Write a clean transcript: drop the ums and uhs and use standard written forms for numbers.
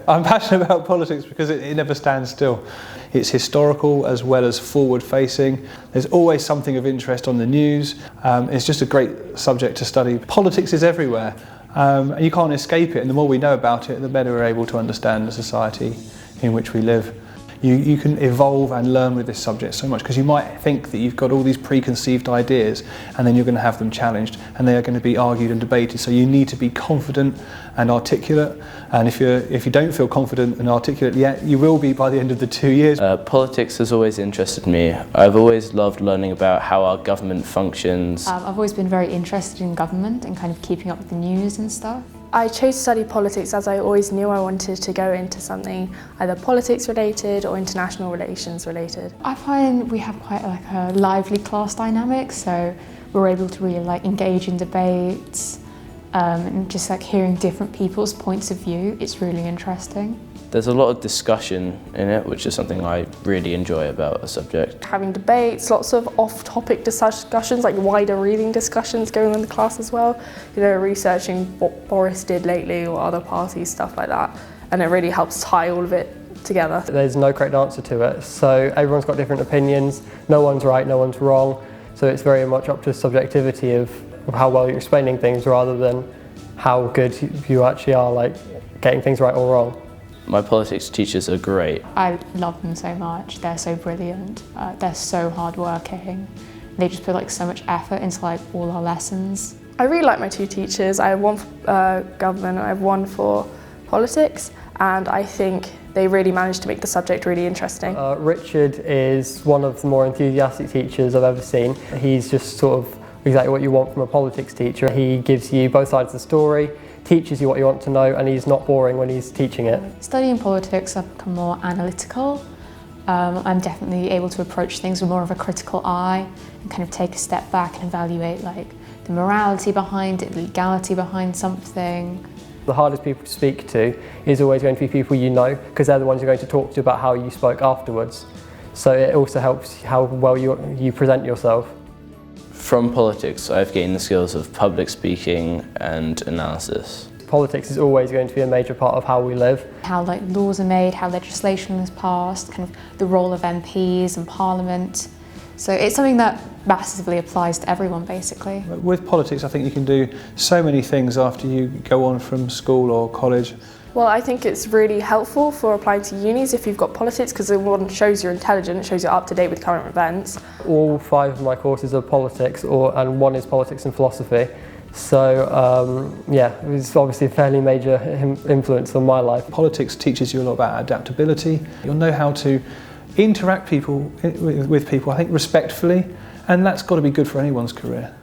I'm passionate about politics because it never stands still. It's historical as well as forward-facing. There's always something of interest on the news. It's just a great subject to study. Politics is everywhere, and you can't escape it, and the more we know about it, the better we're able to understand the society in which we live. You can evolve and learn with this subject so much, because you might think that you've got all these preconceived ideas and then you're going to have them challenged and they are going to be argued and debated. So you need to be confident and articulate, and if you don't feel confident and articulate yet, you will be by the end of the 2 years. Politics has always interested me. I've always loved learning about how our government functions. I've always been very interested in government and kind of keeping up with the news and stuff. I chose to study politics as I always knew I wanted to go into something either politics related or international relations related. I find we have quite a lively class dynamic, so we're able to really engage in debates and just hearing different people's points of view. It's really interesting. There's a lot of discussion in it, which is something I really enjoy about a subject. Having debates, lots of off-topic discussions, like wider reading discussions going on in the class as well. You know, researching what Boris did lately or other parties, stuff like that. And it really helps tie all of it together. There's no correct answer to it, so everyone's got different opinions. No one's right, no one's wrong. So it's very much up to subjectivity of how well you're explaining things rather than how good you actually are, getting things right or wrong. My politics teachers are great. I love them so much. They're so brilliant. They're so hardworking. They just put so much effort into all our lessons. I really like my two teachers. I have one for government and I have one for politics, and I think they really managed to make the subject really interesting. Richard is one of the more enthusiastic teachers I've ever seen. He's just sort of exactly what you want from a politics teacher. He gives you both sides of the story, teaches you what you want to know, and he's not boring when he's teaching it. Studying politics, I've become more analytical. I'm definitely able to approach things with more of a critical eye and kind of take a step back and evaluate the morality behind it, the legality behind something. The hardest people to speak to is always going to be people you know, because they're the ones you're going to talk to about how you spoke afterwards. So it also helps how well you present yourself. From politics, I've gained the skills of public speaking and analysis. Politics is always going to be a major part of how we live. How laws are made, how legislation is passed, kind of the role of MPs and Parliament. So it's something that massively applies to everyone, basically. With politics, I think you can do so many things after you go on from school or college. Well, I think it's really helpful for applying to unis if you've got politics, because one shows you're intelligent, it shows you're up to date with current events. All 5 of my courses are politics, and one is politics and philosophy. So yeah, it was obviously a fairly major influence on my life. Politics teaches you a lot about adaptability. You'll know how to interact with people, I think, respectfully, and that's got to be good for anyone's career.